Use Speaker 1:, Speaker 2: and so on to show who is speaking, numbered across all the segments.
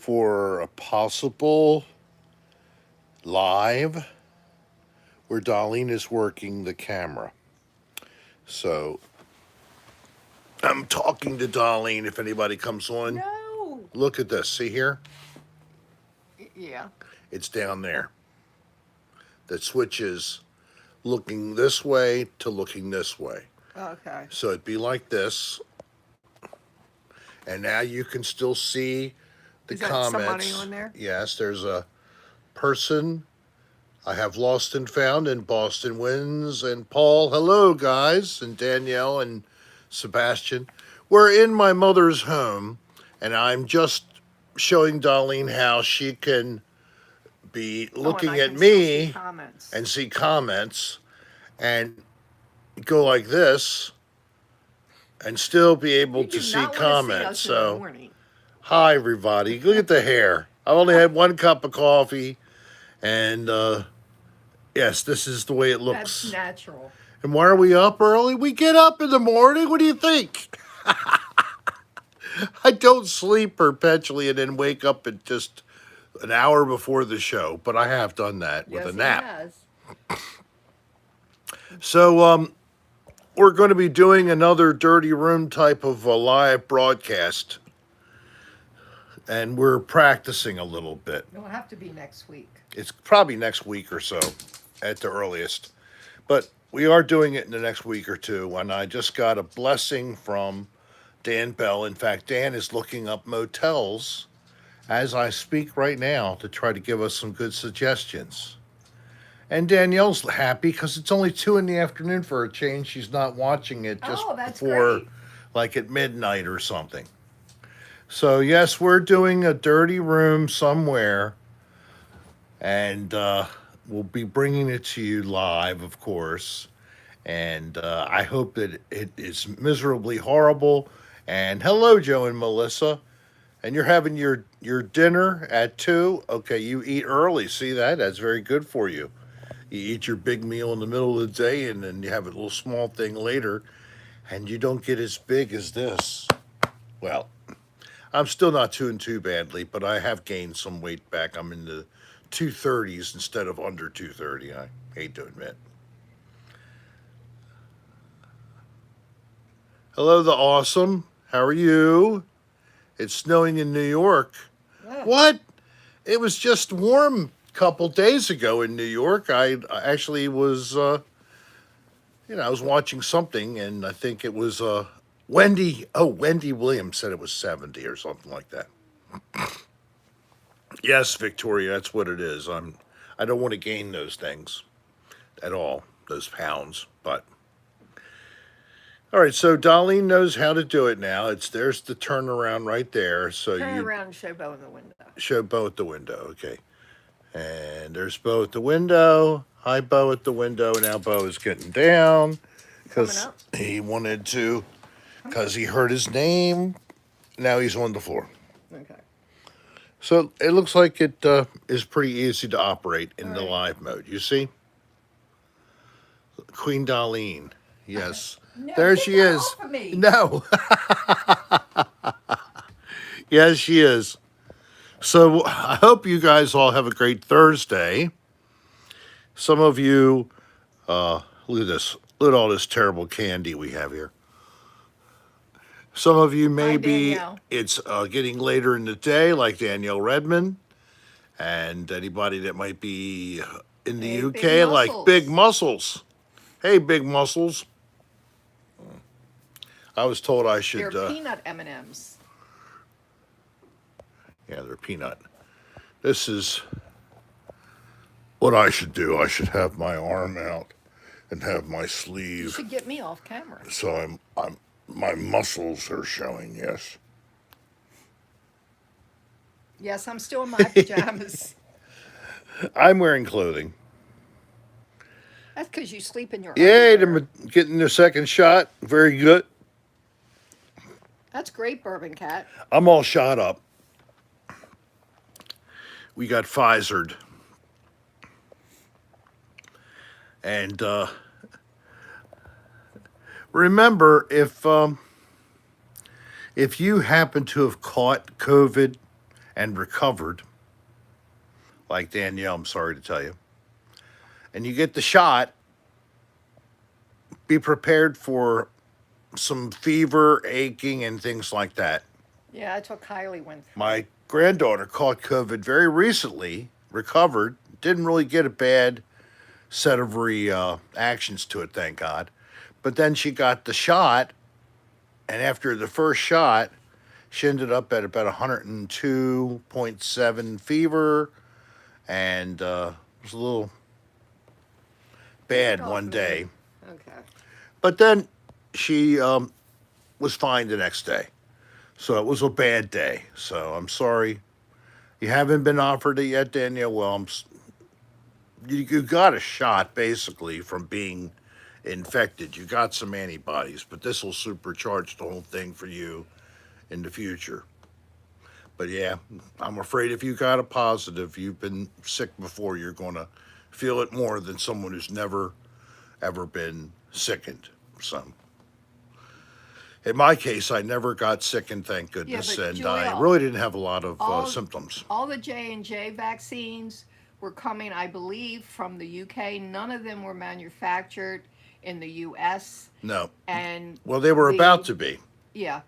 Speaker 1: for a possible live where Darlene is working the camera. So I'm talking to Darlene if anybody comes on.
Speaker 2: No.
Speaker 1: Look at this. See here?
Speaker 2: Yeah.
Speaker 1: It's down there. That switches looking this way to looking this way.
Speaker 2: Okay.
Speaker 1: So it'd be like this. And now you can still see the
Speaker 2: Is that somebody
Speaker 1: comments.
Speaker 2: on there?
Speaker 1: Yes, there's a person. I have lost and found, and Boston wins. And Paul, hello, guys. And Danielle and Sebastian. We're in my mother's home, and I'm just showing Darlene how she can be
Speaker 2: Oh, and
Speaker 1: looking
Speaker 2: I
Speaker 1: at
Speaker 2: can still see
Speaker 1: me
Speaker 2: comments.
Speaker 1: and see comments and go like this and still be able
Speaker 2: You
Speaker 1: to
Speaker 2: do
Speaker 1: see
Speaker 2: not want to see
Speaker 1: comments.
Speaker 2: us in the
Speaker 1: So,
Speaker 2: morning.
Speaker 1: hi, everybody. Look at the hair. I only had one cup of coffee, and yes, this is the way it
Speaker 2: That's
Speaker 1: looks.
Speaker 2: natural.
Speaker 1: And why are we up early? We get up in the morning. What do you think? I don't sleep perpetually and then wake up at just an hour before the show, but I have done that with a
Speaker 2: Yes, he
Speaker 1: nap.
Speaker 2: has.
Speaker 1: So, we're going to be doing another Dirty Room type of a live broadcast, and we're practicing a little bit.
Speaker 2: It'll have to be next week.
Speaker 1: It's probably next week or so at the earliest, but we are doing it in the next week or two. And I just got a blessing from Dan Bell. In fact, Dan is looking up motels as I speak right now to try to give us some good suggestions. And Danielle's happy because it's only 2 in the afternoon for a change. She's not watching it just
Speaker 2: Oh, that's
Speaker 1: before,
Speaker 2: great.
Speaker 1: like at midnight or something. So, yes, we're doing a dirty room somewhere, and we'll be bringing it to you live, of course. And I hope that it is miserably horrible. And hello, Joe and Melissa. And you're having your dinner at 2. Okay, you eat early. See that? That's very good for you. You eat your big meal in the middle of the day, and then you have a little small thing later, and you don't get as big as this. Well, I'm still not doing too badly, but I have gained some weight back. I'm in the 230s instead of under 230. I hate to admit. Hello, the awesome. How are you? It's snowing in New York.
Speaker 2: Ugh.
Speaker 1: What? It was just warm a couple days ago in New York. I actually was, I was watching something, and I think it was Wendy. Oh, Wendy Williams said it was 70 or something like that. Yes, Victoria, that's what it is. I don't want to gain those things at all, those pounds. But all right, so Darlene knows how to do it now. There's the turnaround right there. So
Speaker 2: Turn
Speaker 1: you
Speaker 2: around and show Bo in the window.
Speaker 1: show Bo at the window, okay? And there's Bo at the window. Hi, Bo at the window. Now Bo is getting down
Speaker 2: Coming
Speaker 1: because
Speaker 2: up.
Speaker 1: he wanted to, because he heard his name. Now he's on the floor.
Speaker 2: Okay.
Speaker 1: So it looks like it is pretty easy to operate in
Speaker 2: All
Speaker 1: the
Speaker 2: right.
Speaker 1: live mode. You see? Queen Darlene. Yes.
Speaker 2: No,
Speaker 1: There
Speaker 2: get
Speaker 1: she
Speaker 2: that
Speaker 1: is.
Speaker 2: off of me.
Speaker 1: No. Yes, she is. So I hope you guys all have a great Thursday. Some of you, look at this. Look at all this terrible candy we have here. Some of you
Speaker 2: Hi,
Speaker 1: maybe
Speaker 2: Danielle.
Speaker 1: it's getting later in the day, like Danielle Redmond, and anybody that might be in the
Speaker 2: Hey, big
Speaker 1: UK, like Big
Speaker 2: muscles.
Speaker 1: Muscles. Hey, Big Muscles. I was told I
Speaker 2: They're
Speaker 1: should,
Speaker 2: peanut M&Ms.
Speaker 1: yeah, they're peanut. This is what I should do. I should have my arm out and have my
Speaker 2: You
Speaker 1: sleeve
Speaker 2: should get me off camera.
Speaker 1: so my muscles are showing. Yes,
Speaker 2: Yes, I'm still in my pajamas.
Speaker 1: I'm wearing clothing.
Speaker 2: That's because you sleep in your
Speaker 1: Yay,
Speaker 2: underwear.
Speaker 1: getting the second shot. Very good.
Speaker 2: That's great, Bourbon Cat.
Speaker 1: I'm all shot up. We got Pfizered. And remember, if you happen to have caught COVID and recovered, like Danielle, I'm sorry to tell you, and you get the shot, be prepared for some fever, aching, and things like that.
Speaker 2: Yeah, that's what Kylie went through.
Speaker 1: My granddaughter caught COVID very recently, recovered, didn't really get a bad set of reactions to it, thank God. But then she got the shot, and after the first shot, she ended up at about 102.7 fever, and it was a little
Speaker 2: Take
Speaker 1: bad
Speaker 2: off
Speaker 1: one
Speaker 2: me.
Speaker 1: day.
Speaker 2: Okay.
Speaker 1: But then she was fine the next day. So it was a bad day. So I'm sorry. You haven't been offered it yet, Danielle. Well, you got a shot basically from being infected. You got some antibodies, but this will supercharge the whole thing for you in the future. But yeah, I'm afraid if you got a positive, you've been sick before, you're going to feel it more than someone who's never, ever been sickened. So in my case, I never got sickened, thank
Speaker 2: Yeah,
Speaker 1: goodness,
Speaker 2: but
Speaker 1: and I
Speaker 2: Julia,
Speaker 1: really didn't have a lot of
Speaker 2: all
Speaker 1: symptoms.
Speaker 2: all the J&J vaccines were coming, I believe, from the UK. None of them were manufactured in the US.
Speaker 1: No.
Speaker 2: And
Speaker 1: Well, they were about
Speaker 2: the
Speaker 1: to be.
Speaker 2: yeah,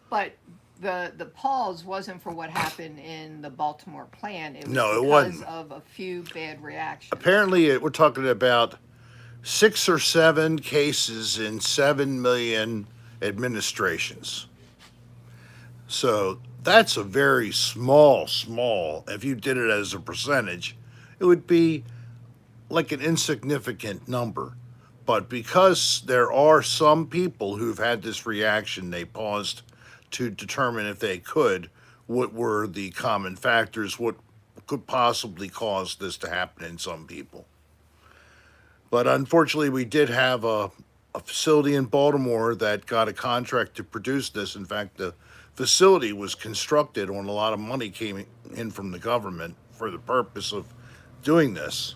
Speaker 2: but the pause wasn't for what happened in the Baltimore plant. It was
Speaker 1: No, it
Speaker 2: because
Speaker 1: wasn't.
Speaker 2: of a few bad reactions.
Speaker 1: Apparently, we're talking about 6 or 7 cases in 7 million administrations. So that's a very small. If you did it as a percentage, it would be like an insignificant number. But because there are some people who've had this reaction, they paused to determine if they could what were the common factors, what could possibly cause this to happen in some people. But unfortunately, we did have a facility in Baltimore that got a contract to produce this. In fact, the facility was constructed when a lot of money came in from the government for the purpose of doing this.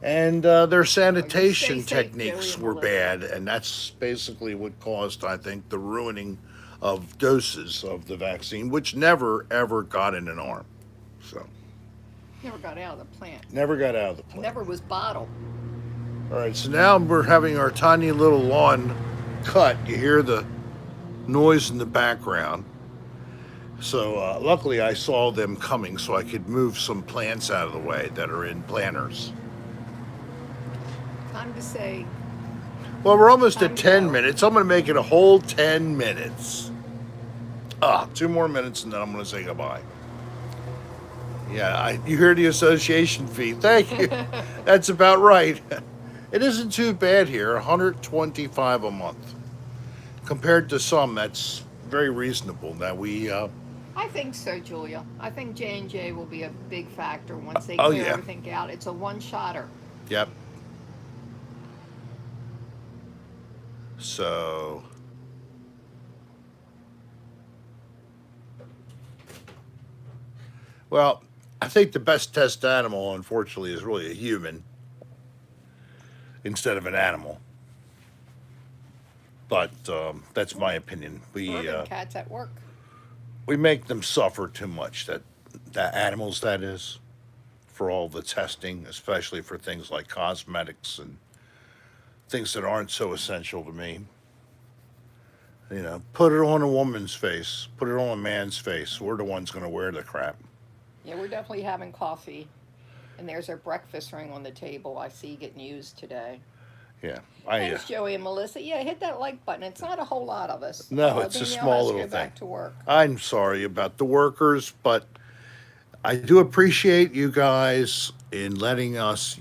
Speaker 1: And their
Speaker 2: Well, you stay
Speaker 1: sanitation
Speaker 2: safe, Joey
Speaker 1: techniques
Speaker 2: and
Speaker 1: were
Speaker 2: Melissa.
Speaker 1: bad, and that's basically what caused, I think, the ruining of doses of the vaccine, which never ever got in an arm. So
Speaker 2: Never got out of the plant.
Speaker 1: never got out of the plant.
Speaker 2: Never was bottled.
Speaker 1: All right, so now we're having our tiny little lawn cut. You hear the noise in the background. So luckily, I saw them coming, so I could move some plants out of the way that are in planters.
Speaker 2: Time to say,
Speaker 1: Well, we're almost at
Speaker 2: time to
Speaker 1: 10
Speaker 2: go.
Speaker 1: minutes. I'm going to make it a whole 10 minutes. 2 more minutes, and then I'm going to say goodbye. Yeah, you hear the association fee. Thank you. That's about right. It isn't too bad here, 125 a month. Compared to some, that's very reasonable. That we,
Speaker 2: I think so, Julia. I think J&J will be a big factor once they
Speaker 1: oh
Speaker 2: clear
Speaker 1: yeah,
Speaker 2: everything out. It's a one-shotter.
Speaker 1: yep. So, well, I think the best test animal, unfortunately, is really a human instead of an animal. But that's my opinion.
Speaker 2: Bourbon cats at work.
Speaker 1: We make them suffer too much. That animals, that is, for all the testing, especially for things like cosmetics and things that aren't so essential to me. Put it on a woman's face, put it on a man's face. We're the ones going to wear the crap.
Speaker 2: Yeah, we're definitely having coffee. And there's our breakfast ring on the table I see getting used today.
Speaker 1: Yeah, I.
Speaker 2: Thanks, Joey and Melissa. Yeah, hit that like button. It's not a whole lot of us.
Speaker 1: No, it's a
Speaker 2: Danielle
Speaker 1: small
Speaker 2: has to
Speaker 1: little
Speaker 2: go
Speaker 1: thing.
Speaker 2: back to work.
Speaker 1: I'm sorry about the workers, but I do appreciate you guys in letting us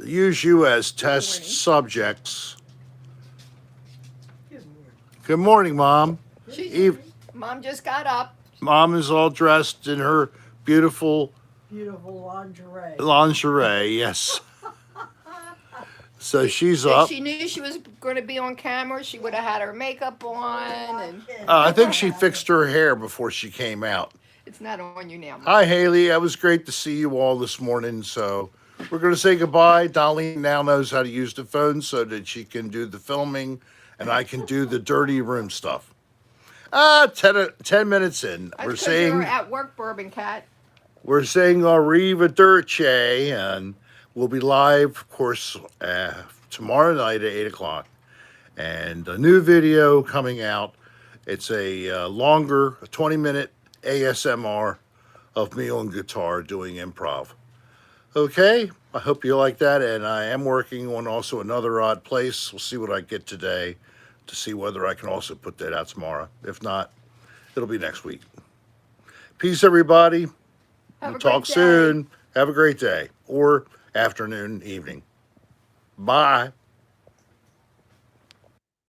Speaker 1: use you as
Speaker 2: Good
Speaker 1: test
Speaker 2: morning.
Speaker 1: subjects.
Speaker 3: Good morning.
Speaker 1: Good morning, Mom.
Speaker 3: Good
Speaker 2: She's
Speaker 1: Eve,
Speaker 3: morning.
Speaker 2: Mom just got up.
Speaker 1: Mom is all dressed in her beautiful
Speaker 3: Beautiful lingerie.
Speaker 1: lingerie. Yes. So she's
Speaker 2: If
Speaker 1: up.
Speaker 2: she knew she was going to be on camera, she would have had her makeup on. And
Speaker 1: I think she fixed her hair before she came out.
Speaker 2: it's not on you now, Mom.
Speaker 1: Hi, Haley. It was great to see you all this morning. So we're going to say goodbye. Dolly now knows how to use the phone so that she can do the filming and I can do the dirty room stuff. 10 minutes in.
Speaker 2: That's
Speaker 1: We're
Speaker 2: 'cause you're
Speaker 1: saying
Speaker 2: at work, Bourbon Cat.
Speaker 1: arrivederci, and we'll be live, of course, tomorrow night at 8 o'clock. And a new video coming out. It's a longer, 20-minute ASMR of me on guitar doing improv. Okay, I hope you like that, and I am working on also another odd place. We'll see what I get today to see whether I can also put that out tomorrow. If not, it'll be next week. Peace, everybody.
Speaker 2: Have
Speaker 1: We'll
Speaker 2: a great
Speaker 1: talk
Speaker 2: day.
Speaker 1: soon. Have a great day or afternoon, evening. Bye.